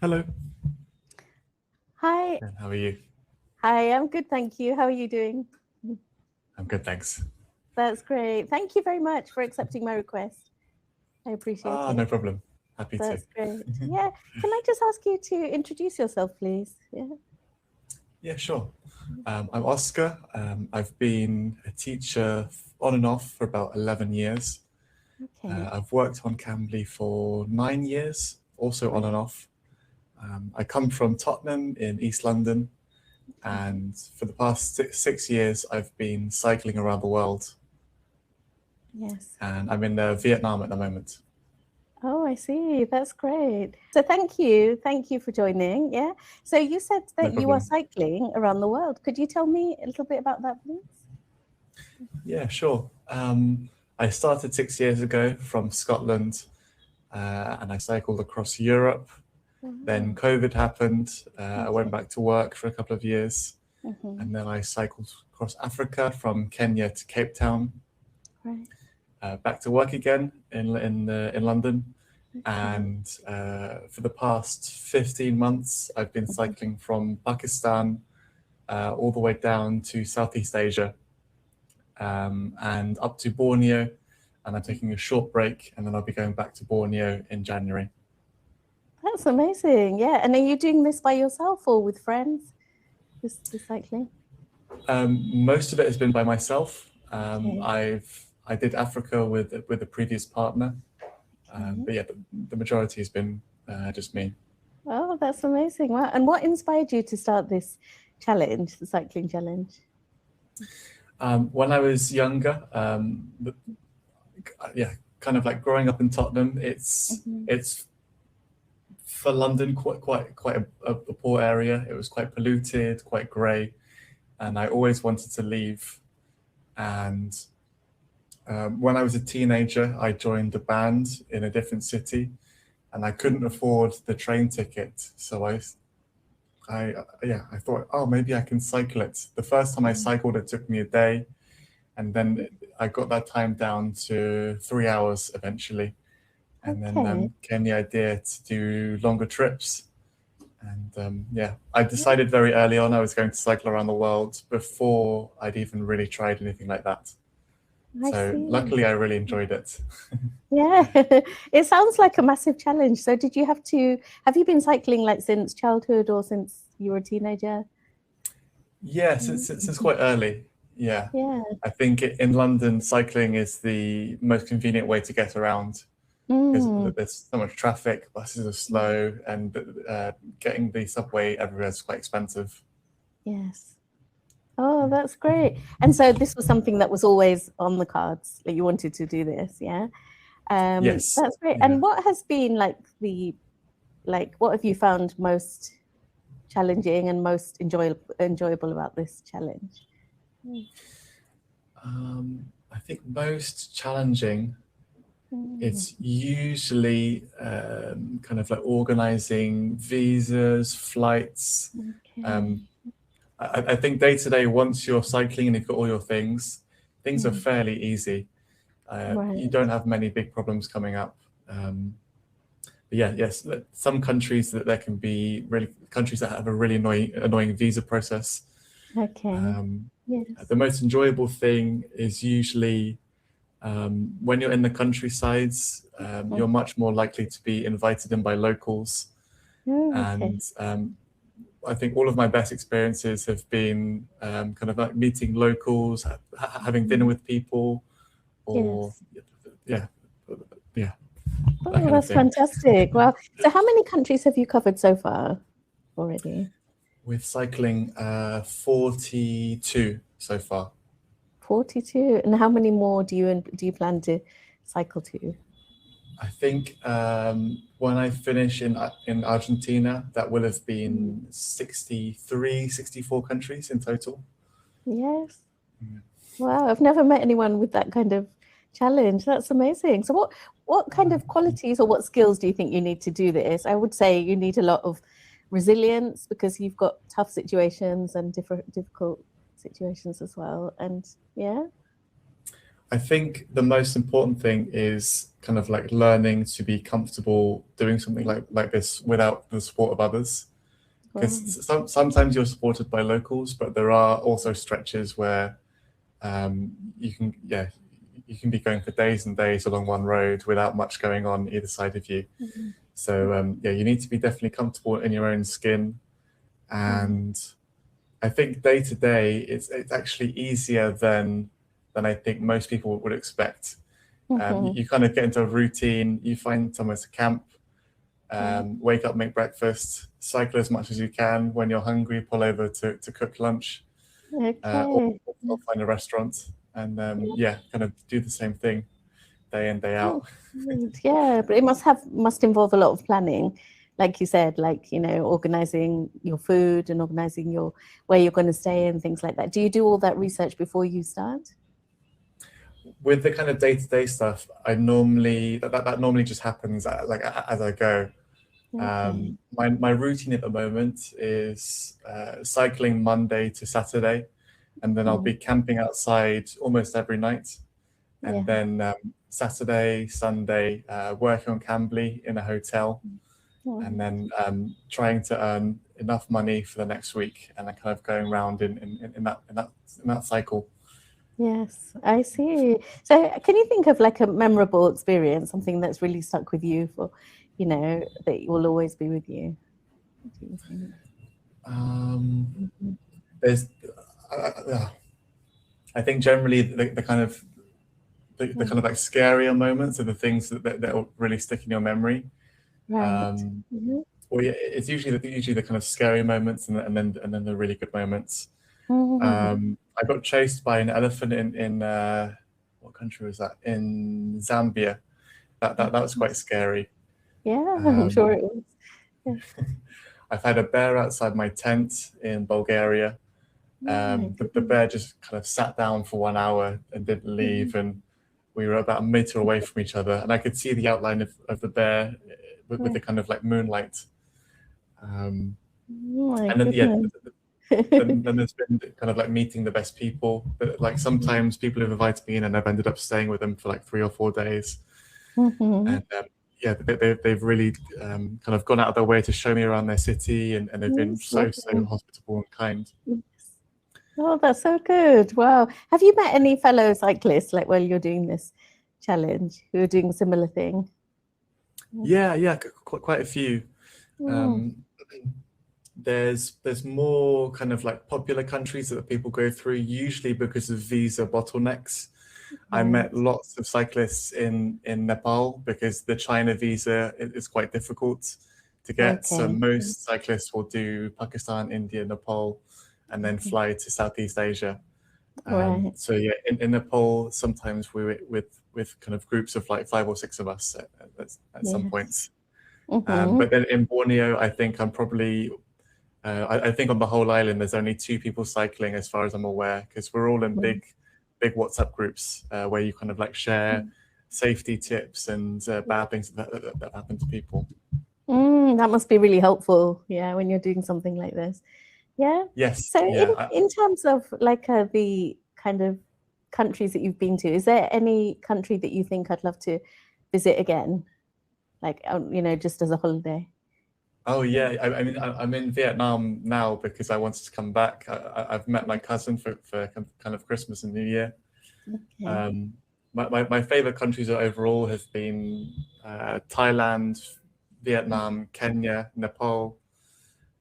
Hello, Hi. and how are you? Hi, I'm good, thank you. How are you doing? I'm good, thanks. That's great. Thank you very much for accepting my request. I appreciate Ah, it. no problem. Happy to. That's great. Yeah. Can I just ask you to introduce yourself, please? Yeah. Yeah, sure. I'm Oscar. I've been a teacher on and off for about 11 years. Okay. I've worked on Cambly for 9 years, also on Great. and off. I come from Tottenham in East London, and for the past six years, I've been cycling around the world, Yes. and I'm in Vietnam at the moment. Oh, I see. That's great. So thank you. Thank you for joining. Yeah. So you said No that you are problem. cycling around the world. Could you tell me a little bit about that, please? Yeah, sure. I started 6 years ago from Scotland, and I cycled across Europe. Then Wow. COVID happened. I went Okay. back to work for a couple of years, Mm-hmm. and then I cycled across Africa from Kenya to Cape Town, Right. back to work again in London. Okay. And for the past 15 months, I've been Mm-hmm. cycling from Pakistan all the way down to Southeast Asia, and up to Borneo. And I'm taking a short break, and then I'll be going back to Borneo in January. That's amazing. Yeah. And are you doing this by yourself or with friends? This cycling? Most of it has been by myself. Okay. I did Africa with a previous partner, Okay. but yeah, the majority has been just me. Oh, that's amazing. Wow. And what inspired you to start this challenge, the cycling challenge? When I was younger, yeah, kind of like growing up in Tottenham, Mm-hmm. it's for London quite a poor area. It was quite polluted, quite grey, and I always wanted to leave. And when I was a teenager, I joined a band in a different city, and I couldn't afford the train ticket. So I thought, oh, maybe I can cycle it. The first time I cycled, it took me a day, and then I got that time down to 3 hours eventually. And then Okay. came the idea to do longer trips. And yeah, I decided very early on I was going to cycle around the world before I'd even really tried anything like that. I So see. luckily, I really enjoyed it. Yeah. It sounds like a massive challenge. So have you been cycling like since childhood or since you were a teenager? Yes, Mm. it's quite early. Yeah, Yeah. I think in London, cycling is the most convenient way to get around because Mm. there's so much traffic, buses are slow, and getting the subway everywhere is quite expensive. Yes. Oh, that's great. And so this was something that was always on the cards, that you wanted to do this, yeah? Yes, That's great. yeah. And what has been what have you found most challenging and most enjoyable about this challenge? I think most challenging, Mm. it's usually kind of like organizing visas, flights. Okay. Um, I think day to day, once you're cycling and you've got all your things are Mm. fairly easy. You Right. don't have many big problems coming up. But yeah, yes, some countries that there can be really countries that have a really annoying visa process. Okay. The Yes. most enjoyable thing is usually when you're in the countrysides, you're much more likely to be invited in by locals. Oh, okay. And I think all of my best experiences have been kind of like meeting locals, having dinner Mm. with people, or Yes. yeah, yeah, that Oh, kind of that's thing. fantastic. Well, so how many countries have you covered so far already? With cycling, 42 so far. 42. And how many more do you plan to cycle to? I think when I finish in Argentina, that will have Mm. been 63, 64 countries in total. Yes. Yeah. Wow, I've never met anyone with that kind of challenge. That's amazing. So what kind of qualities or what skills do you think you need to do this? I would say you need a lot of resilience because you've got tough situations and difficult situations as well. And yeah. I think the most important thing is kind of like learning to be comfortable doing something like this without the support of others. Right. Because sometimes you're supported by locals, but there are also stretches where you can, yeah, you can be going for days and days along one road without much going on either side of you. Mhm. So yeah, you need to be definitely comfortable in your own skin. And I think day to day, it's actually easier than I think most people would expect. Mhm. You kind of get into a routine, you find somewhere to camp, Yeah. wake up, make breakfast, cycle as much as you can. When you're hungry, pull over to cook lunch, Okay. or find a restaurant, and yeah, kind of do the same thing day in, day Oh, out. great. Yeah, but it must involve a lot of planning, like you said, like organizing your food and organizing your where you're going to stay and things like that. Do you do all that research before you start? With the kind of day to day stuff, I normally that normally just happens like as I go. Okay. My routine at the moment is cycling Monday to Saturday, and then I'll be Mm. camping outside almost every night. And Yeah. then Saturday, Sunday, working on Cambly in a hotel, and Mm. then trying to earn enough money for the next week, and then kind of going around in that cycle. Yes, I see. So, can you think of like a memorable experience, something that's really stuck with you for, that will always be with you? What do you think? Um, Mhm. there's, I think generally the kind of the kind of like scarier moments are the things that will really stick in your memory. Right. Um, Mhm. well, yeah, it's usually the kind of scary moments and then the really good moments. Mhm. I got chased by an elephant in what country was that? In Zambia. That was quite scary. Yeah, I'm sure Um, it was. Yeah. I've had a bear outside my tent in Bulgaria. Oh my The goodness. bear just kind of sat down for 1 hour and didn't Mhm. leave, and we were about a meter away from each other, and I could see the outline of the bear with Yeah. the kind of like moonlight. Um, Oh my and then yeah, goodness. then there's been kind of like meeting the best people. But like sometimes people have invited me in, and I've ended up staying with them for like 3 or 4 days. Mhm. And yeah, they've really kind of gone out of their way to show me around their city, and they've been That's so lovely. hospitable and kind. Yes. Oh, that's so good. Wow. Have you met any fellow cyclists like while you're doing this challenge who are doing a similar thing? Yeah, quite a few. Mm. Um, there's more kind of like popular countries that people go through, usually because of visa bottlenecks. I met Right. lots of cyclists in Nepal because the China visa is quite difficult to get. So Okay. most cyclists will do Pakistan, India, Nepal, and then fly to Southeast Asia. Right. So yeah, in Nepal, sometimes we were with kind of groups of like 5 or 6 of us at some Yes. points. Mm-hmm. But then in Borneo, I think I'm probably I think on the whole island, there's only 2 people cycling, as far as I'm aware, because we're all in big WhatsApp groups where you kind of like share safety tips and bad things that happen to people. That must be really helpful. Yeah, when you're doing something like this. Yeah. Yes, So yeah. in terms of like the kind of countries that you've been to, is there any country that you think I'd love to visit again? Like just as a holiday. Oh yeah. I mean, I'm in Vietnam now because I wanted to come back. I've met my cousin for kind of Christmas and New Year. Okay. Um, my favorite countries overall have been Thailand, Vietnam, Kenya, Nepal,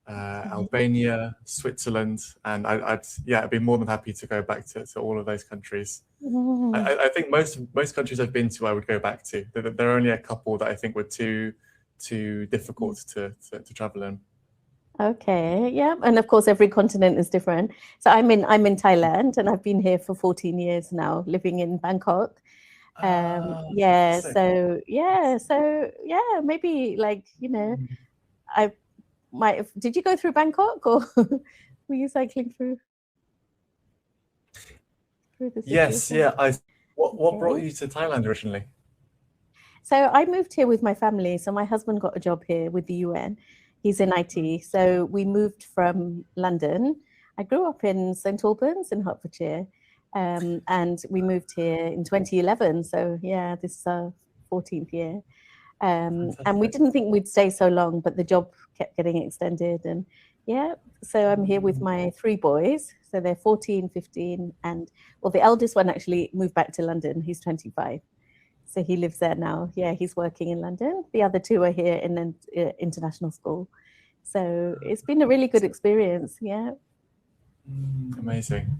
Okay. Albania, Switzerland, and I'd be more than happy to go back to all of those countries. Mm, I think most countries I've been to I would go back to. There are only a couple that I think were too difficult to travel in. okay. Yeah. And of course every continent is different. So I'm in Thailand and I've been here for 14 years now, living in Bangkok. Yeah, Fantastic. so maybe like, I might have, did you go through Bangkok or were you cycling through the city as Yes, well? yeah. What brought Okay. you to Thailand originally? So I moved here with my family. So my husband got a job here with the UN. He's in IT. So we moved from London. I grew up in St Albans in Hertfordshire. And we moved here in 2011. So yeah, this is our 14th year. And we didn't think we'd stay so long, but the job kept getting extended. And yeah, so I'm here with my 3 boys. So they're 14, 15, and well, the eldest one actually moved back to London. He's 25. So he lives there now. Yeah, he's working in London. The other 2 are here in an international school. So it's been a really good experience. Yeah. Amazing.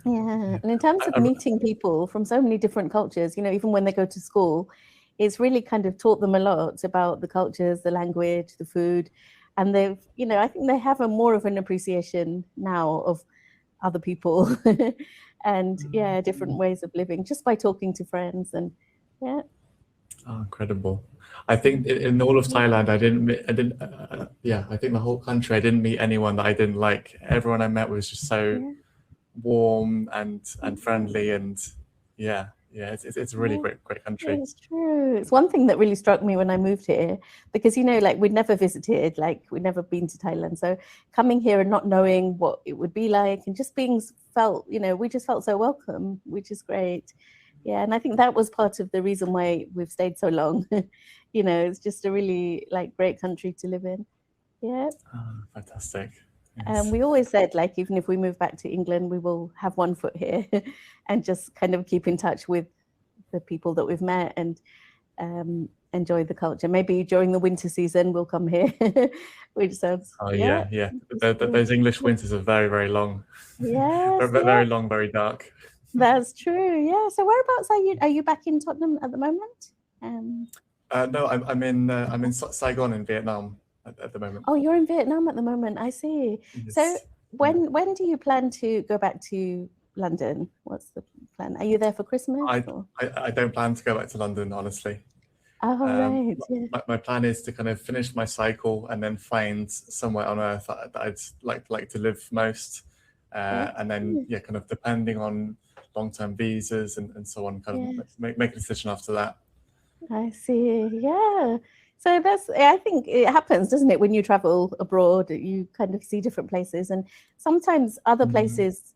Yeah. And in terms of meeting people from so many different cultures, you know, even when they go to school, it's really kind of taught them a lot about the cultures, the language, the food. And they've, you know, I think they have a more of an appreciation now of other people and yeah, different ways of living just by talking to friends. And yeah. Oh, incredible. I think in all of Thailand, I think the whole country, I didn't meet anyone that I didn't like. Everyone I met was just so warm and friendly, and it's a really great country. It's true. It's one thing that really struck me when I moved here, because, you know, like we'd never visited, like we'd never been to Thailand. So coming here and not knowing what it would be like and just being felt, you know, we just felt so welcome, which is great. Yeah, and I think that was part of the reason why we've stayed so long. You know, it's just a really like great country to live in. Yeah. Oh, fantastic. Yes. We always said, like, even if we move back to England, we will have one foot here and just kind of keep in touch with the people that we've met and enjoy the culture. Maybe during the winter season, we'll come here, which sounds... Oh, yeah. Those English winters are very, very long. Yes. Very long, very dark. That's true. Yeah. So whereabouts are you? Are you back in Tottenham at the moment? No, I'm in Saigon in Vietnam at the moment. Oh, you're in Vietnam at the moment. I see. Yes. So when do you plan to go back to London? What's the plan? Are you there for Christmas? I don't plan to go back to London, honestly. Oh, right. Yeah. My plan is to kind of finish my cycle and then find somewhere on earth that I'd like to live most. And then, kind of depending on long-term visas and so on, kind of make a decision after that. I see. Yeah. So I think it happens, doesn't it? When you travel abroad, you kind of see different places, and sometimes other places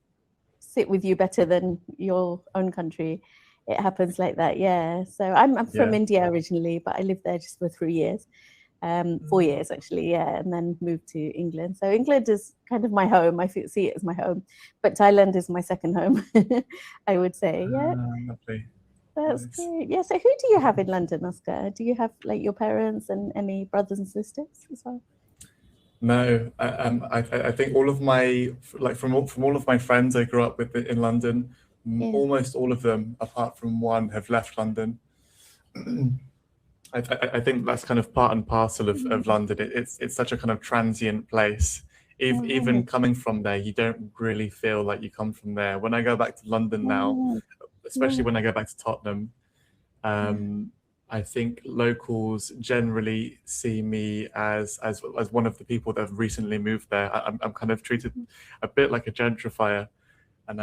sit with you better than your own country. It happens like that. Yeah. So I'm from India originally, but I lived there just for 3 years. 4 years actually, and then moved to England. So England is kind of my home. I see it as my home, but Thailand is my second home. I would say, lovely. That's great. Yeah. So who do you have in London, Oscar? Do you have like your parents and any brothers and sisters as well? No, I think all of my from all of my friends I grew up with in London, almost all of them, apart from one, have left London. I think that's kind of part and parcel of London. It's such a kind of transient place. Even coming from there, you don't really feel like you come from there. When I go back to London now, especially when I go back to Tottenham, I think locals generally see me as one of the people that have recently moved there. I'm kind of treated a bit like a gentrifier. And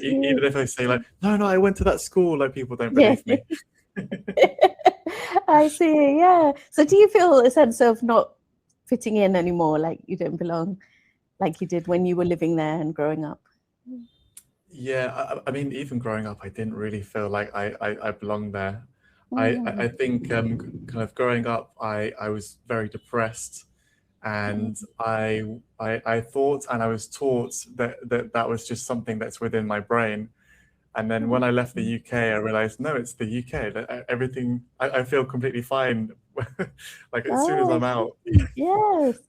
even if I say like, no, I went to that school, like people don't believe me. I see. Yeah. So do you feel a sense of not fitting in anymore, like you don't belong, like you did when you were living there and growing up? Yeah, I mean, even growing up, I didn't really feel like I belonged there. I think kind of growing up, I was very depressed, and I thought and I was taught that was just something that's within my brain. And then when I left the UK, I realized, no, it's the UK. Everything, I feel completely fine. Like as soon as I'm out. Yes.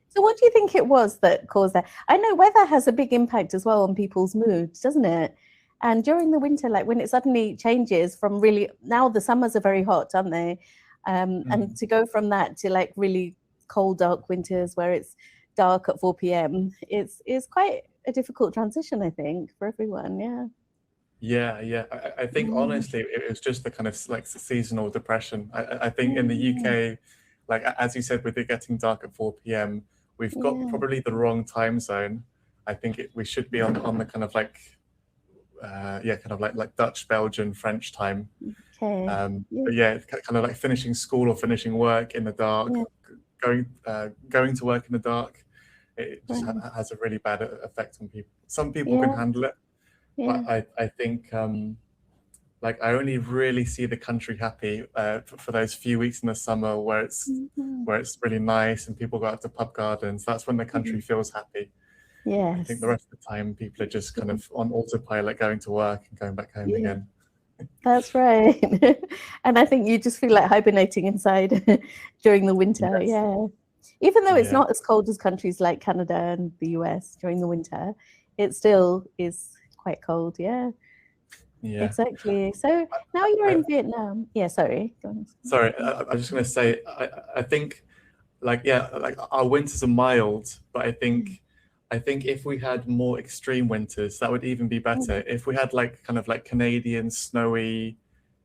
So what do you think it was that caused that? I know weather has a big impact as well on people's moods, doesn't it? And during the winter, like when it suddenly changes from really, now the summers are very hot, aren't they? And to go from that to like really cold, dark winters where it's dark at 4 p.m. It's quite a difficult transition, I think, for everyone. Yeah. Yeah. I think honestly, it was just the kind of like seasonal depression. I think in the UK, like as you said, with it getting dark at 4 p.m., we've got probably the wrong time zone. I think we should be on the kind of like, kind of like Dutch, Belgian, French time. Okay. But kind of like finishing school or finishing work in the dark, going to work in the dark. It just has a really bad effect on people. Some people can handle it. Yeah. But I think like I only really see the country happy for those few weeks in the summer where it's really nice and people go out to pub gardens. That's when the country feels happy. I think the Yes. rest of the time people are just kind of on autopilot, going to work and going back home Yeah. again. That's right. And I think you just feel like hibernating inside during the winter. Yes. Yeah. Even though it's Yeah. not as cold as countries like Canada and the US during the winter, it still is quite cold. Yeah, Yeah. exactly. So now you're in Vietnam. Yeah, sorry. Go on. Sorry, I was just going to say, I think like, yeah, like our winters are mild, but I think if we had more extreme winters, that would even be better. If we had like kind of like Canadian snowy,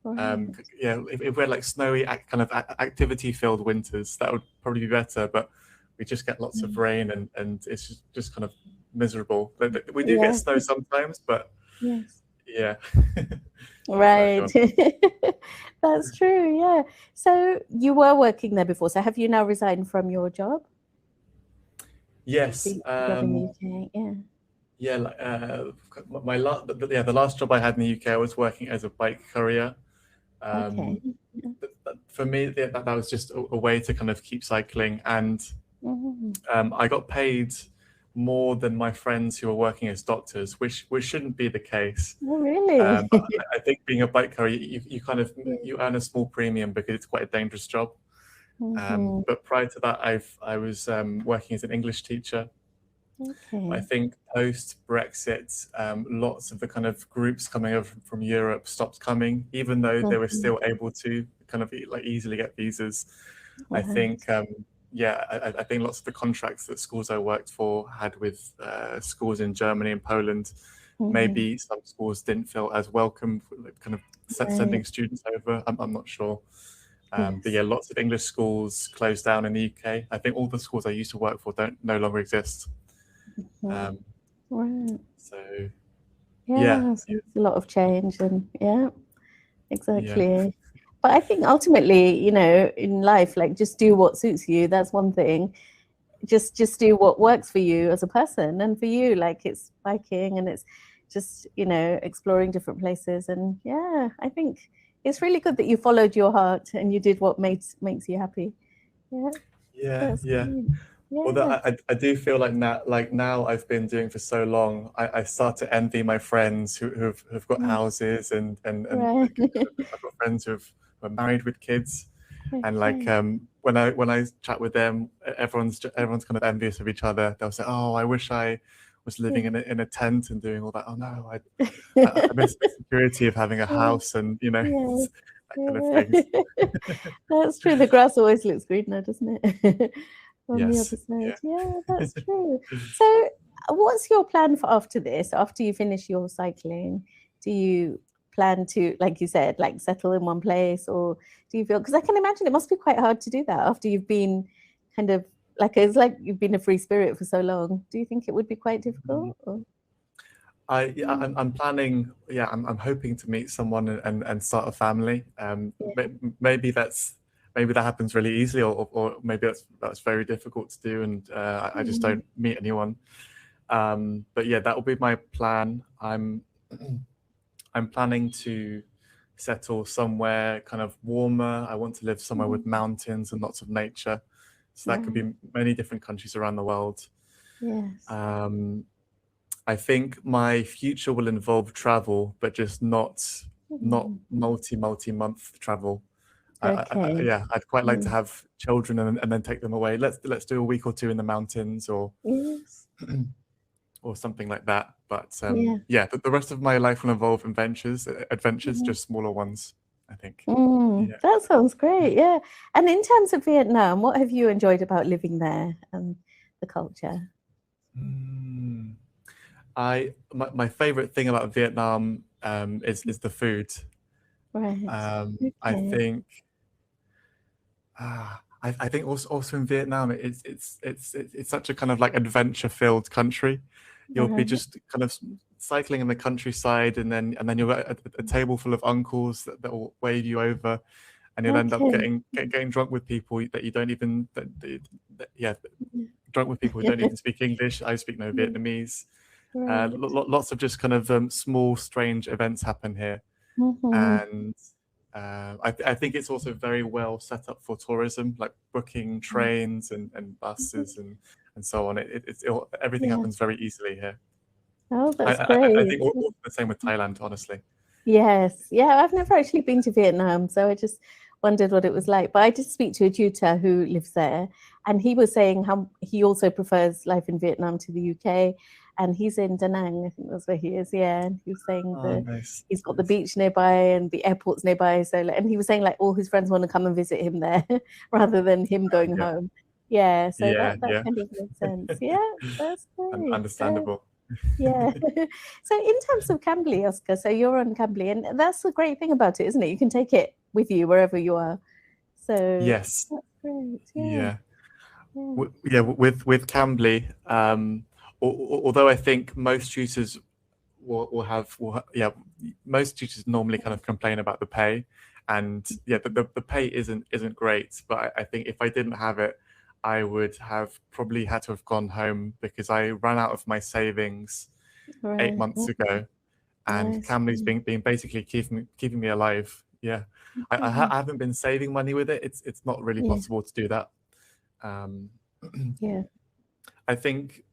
Right. yeah, if we had like snowy kind of activity filled winters, that would probably be better. But we just get lots of rain and it's just kind of miserable. But we do get Yeah. snow sometimes, but Yes. yeah. Sorry, Right. go on. That's true. Yeah. So you were working there before. So have you now resigned from your job? Yes. The job in the UK. Yeah. Yeah, like, the last job I had in the UK, I was working as a bike courier. Okay. For me, that was just a way to kind of keep cycling, and I got paid more than my friends who were working as doctors, which shouldn't be the case. Oh, really? But I think being a bike courier, you kind of you earn a small premium because it's quite a dangerous job. But prior to that, I was working as an English teacher. Okay. I think post Brexit, lots of the kind of groups coming over from Europe stopped coming, even though they were still able to kind of like easily get visas. I think, I think lots of the contracts that schools I worked for had with schools in Germany and Poland, maybe some schools didn't feel as welcome, like kind of sending students over. I'm not sure. But yeah, lots of English schools closed down in the UK. I think all the schools I used to work for no longer exist. Right. So Yeah, so it's a lot of change, and yeah. exactly. But I think ultimately, you know, in life, like just do what suits you. That's one thing. Just do what works for you as a person, and for you, like it's biking, and it's just, you know, exploring different places. And yeah, I think it's really good that you followed your heart and you did what makes you happy. Yeah, Yeah. great. Although Yeah. I do feel like now I've been doing for so long, I start to envy my friends who've got houses and Right. I've got friends who are married with kids, and like when I chat with them, everyone's kind of envious of each other. They'll say, "Oh, I wish I was living in a tent and doing all that." Oh no, I miss the security of having a house and that kind of things. That's true. The grass always looks greener, doesn't it? On the Yes. other side. Yeah, that's true. So what's your plan for after this? After you finish your cycling, do you plan to, like you said, like settle in one place, or do you feel, because I can imagine it must be quite hard to do that after you've been kind of like, it's like you've been a free spirit for so long. Do you think it would be quite difficult? Or? I'm planning. Yeah, I'm hoping to meet someone and start a family. Maybe that happens really easily, or maybe that's very difficult to do, and I just don't meet anyone. But yeah, that will be my plan. I'm planning to settle somewhere kind of warmer. I want to live somewhere with mountains and lots of nature. So that could be many different countries around the world. Yes. I think my future will involve travel, but just not multi-month travel. Okay. I'd quite like to have children and then take them away. Let's do a week or two in the mountains or something like that. But the rest of my life will involve adventures, just smaller ones, I think. That sounds great. Yeah. And in terms of Vietnam, what have you enjoyed about living there and the culture? My favorite thing about Vietnam is the food. Right. I think I think also in Vietnam it's such a kind of like adventure filled country. You'll be just kind of cycling in the countryside, and then you'll get a table full of uncles that will wave you over, and you'll end up getting drunk with people that you don't even drunk with people who don't even speak English. I speak no Vietnamese. Great. Lots of just kind of small, strange events happen here. And I think it's also very well set up for tourism, like booking trains and buses and so on. Everything happens very easily here. Oh, that's I great. think all the same with Thailand, honestly. Yes. Yeah, I've never actually been to Vietnam, so I just wondered what it was like. But I did speak to a tutor who lives there, and he was saying how he also prefers life in Vietnam to the UK. And he's in Da Nang, I think that's where he is. Yeah, and he was saying Nice. he's got the beach nearby and the airport's nearby. So, and he was saying like all his friends want to come and visit him there rather than him going home. Yeah, so that kind of makes sense. Yeah, that's great. Understandable. Yeah. So in terms of Cambly, Oscar, so you're on Cambly, and that's the great thing about it, isn't it? You can take it with you wherever you are. So yes, that's great. Yeah. With Cambly, although I think most tutors most tutors normally kind of complain about the pay, and the pay isn't great. But I think if I didn't have it, I would have probably had to have gone home because I ran out of my savings 8 months ago, and Cambly's been basically keeping me alive. Yeah, I haven't been saving money with it. It's not really possible to do that. I think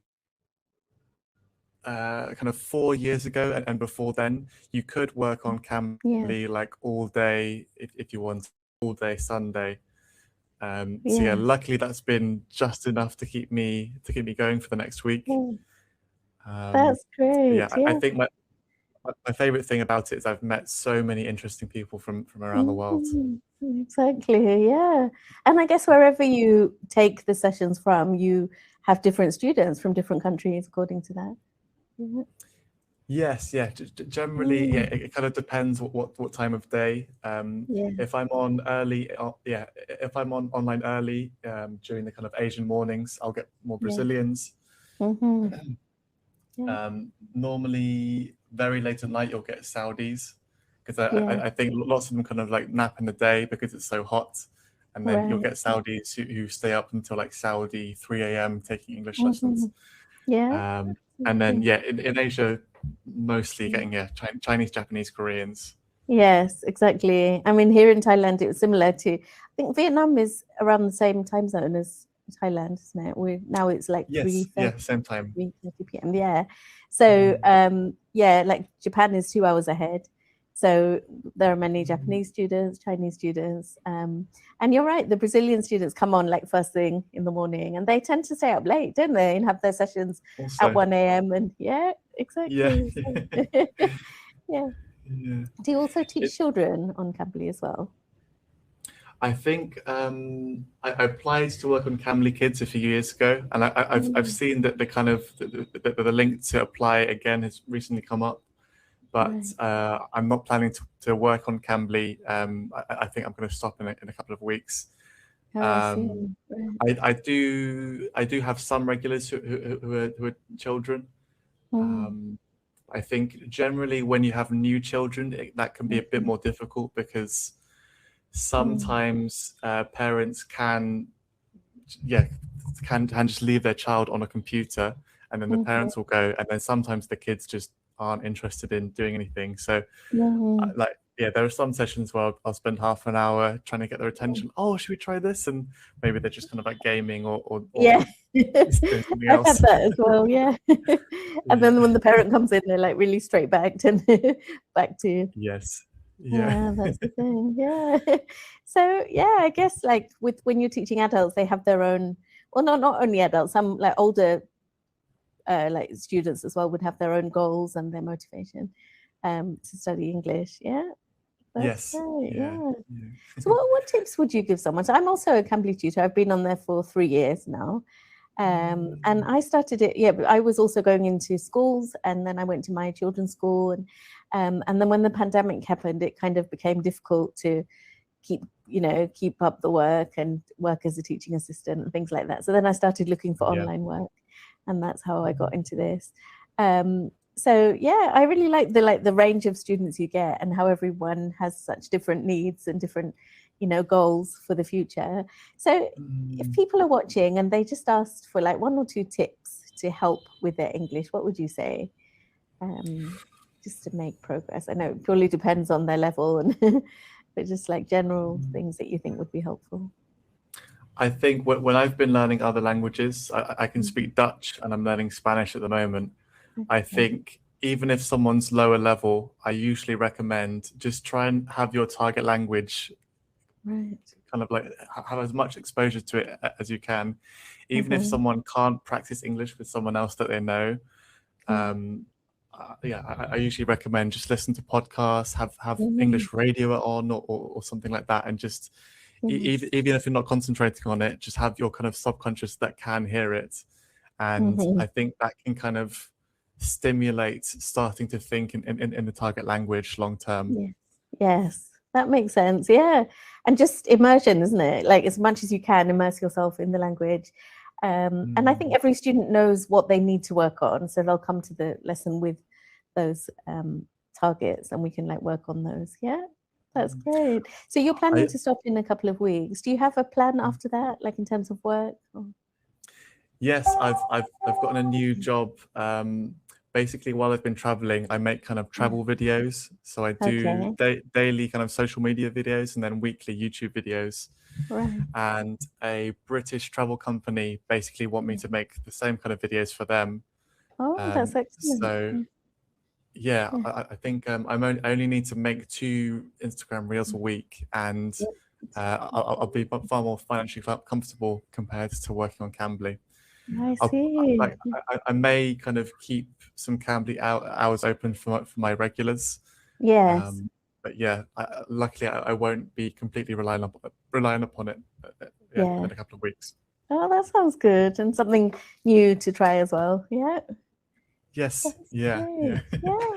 kind of 4 years ago and before then, you could work on Cambly like all day if you want, all day Sunday. So luckily that's been just enough to keep me going for the next week. That's great. I think my favorite thing about it is I've met so many interesting people from around the world. Exactly, yeah. And I guess wherever you take the sessions from, you have different students from different countries according to that. Yes, generally, it kind of depends what time of day. If I'm on early, if I'm on online early during the kind of Asian mornings, I'll get more Brazilians. Normally, very late at night, you'll get Saudis, because I think lots of them kind of like nap in the day because it's so hot, and then you'll get Saudis who stay up until like Saudi 3 a.m. taking English lessons. And then in Asia, mostly getting Chinese, Japanese, Koreans. Yes, exactly. I mean, here in Thailand, it was similar to, I think Vietnam is around the same time zone as Thailand, isn't it? Now it's like 3:30, same time. 3:30 p.m. Yeah. So like Japan is 2 hours ahead. So there are many Japanese students, Chinese students, and you're right. The Brazilian students come on like first thing in the morning, and they tend to stay up late, don't they, and have their sessions at 1 a.m. And exactly. Yeah. Do you also teach children on Cambly as well? I think I applied to work on Cambly Kids a few years ago, and I've seen that the kind of the link to apply again has recently come up, but I'm not planning to work on Cambly. I think I'm going to stop in a couple of weeks. I do have some regulars who are children. I think generally when you have new children, that can be a bit more difficult because sometimes parents can just leave their child on a computer, and then the parents will go, and then sometimes the kids just aren't interested in doing anything. So there are some sessions where I'll spend half an hour trying to get their attention. Oh, should we try this? And maybe they're just kind of like gaming or doing something else. I've had that as well, and then when the parent comes in, they're like really straight backed and back to yes. That's the thing. So I guess like when you're teaching adults, they have their own, well, not only adults, some like older like students as well would have their own goals and their motivation to study English. That's great. So what tips would you give someone? So I'm also a Cambly tutor. I've been on there for 3 years now. And I started it, but I was also going into schools, and then I went to my children's school, and then when the pandemic happened, it kind of became difficult to keep up the work and work as a teaching assistant and things like that. So then I started looking for online work, and that's how I got into this. So I really like the range of students you get and how everyone has such different needs and different goals for the future. So if people are watching and they just asked for like 1 or 2 tips to help with their English? What would you say? Just to make progress. I know it purely depends on their level, and but just like general things that you think would be helpful. I think when I've been learning other languages, I can speak Dutch, and I'm learning Spanish at the moment. I think even if someone's lower level, I usually recommend just try and have your target language Right. kind of like have as much exposure to it as you can. Even if someone can't practice English with someone else that they know, I usually recommend just listen to podcasts, have English radio on or something like that, and just even if you're not concentrating on it, just have your kind of subconscious that can hear it. And I think that can kind of stimulate starting to think in the target language long term. Yes, that makes sense. Yeah. And just immersion, isn't it? Like as much as you can immerse yourself in the language. And I think every student knows what they need to work on. So they'll come to the lesson with those targets, and we can like work on those. Yeah, that's great. So you're planning to stop in a couple of weeks. Do you have a plan after that, like in terms of work? Or? Yes, I've gotten a new job. Basically, while I've been traveling, I make kind of travel videos. So I do daily kind of social media videos and then weekly YouTube videos. Right. And a British travel company basically want me to make the same kind of videos for them. Oh, that's excellent. So yeah, I think I only need to make 2 Instagram reels a week, and I'll be far more financially comfortable compared to working on Cambly. I see. I may kind of keep some Cambly hours open for my regulars. Yes. But yeah, luckily I won't be completely relying upon it in a couple of weeks. Oh, that sounds good, and something new to try as well. Yeah. Yes. Yeah,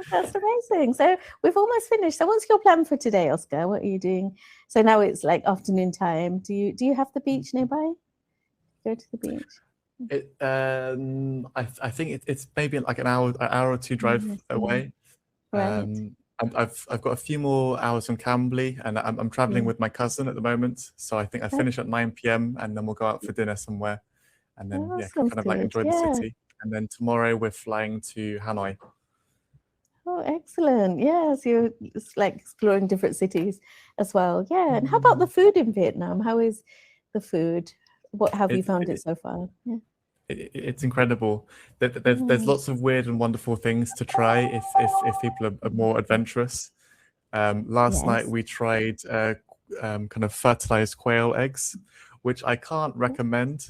that's amazing. So we've almost finished. So what's your plan for today, Oscar? What are you doing? So now it's like afternoon time. Do you have the beach nearby? Go to the beach. I think it's maybe like an hour or 2 drive away. Right. I've got a few more hours on Cambly, and I'm traveling with my cousin at the moment. So I think I finish at 9 p.m. and then we'll go out for dinner somewhere, and then kind of like enjoy the city. And then tomorrow we're flying to Hanoi. Oh, excellent. Yes, you're like exploring different cities as well. Yeah. And how about the food in Vietnam? How is the food? What have you found it so far? Yeah. It's incredible. There's lots of weird and wonderful things to try if people are more adventurous. Last night we tried kind of fertilized quail eggs, which I can't recommend.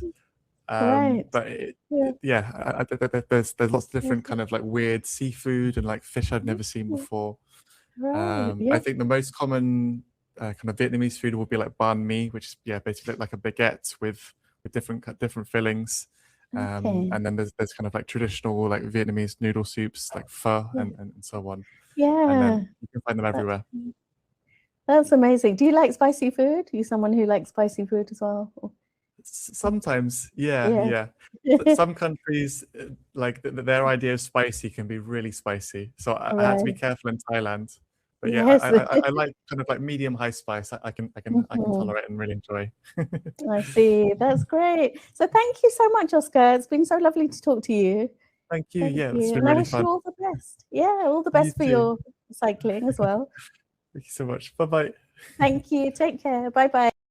But there's lots of different kind of like weird seafood and like fish I've never seen before. I think the most common kind of Vietnamese food will be like banh mi, which is basically like a baguette with different fillings. And then there's kind of like traditional like Vietnamese noodle soups like pho and so on. Yeah. And then you can find them everywhere. That's amazing. Do you like spicy food? Are you someone who likes spicy food as well? Sometimes, yeah. But some countries, like their idea of spicy can be really spicy. So I had to be careful in Thailand. But I like kind of like medium high spice. I can tolerate and really enjoy. I see. That's great. So thank you so much, Oscar. It's been so lovely to talk to you. Thank you. Yeah, it's been and really I wish fun. you all the best. Yeah, all the best for your cycling as well. Thank you so much. Bye-bye. Thank you. Take care. Bye-bye.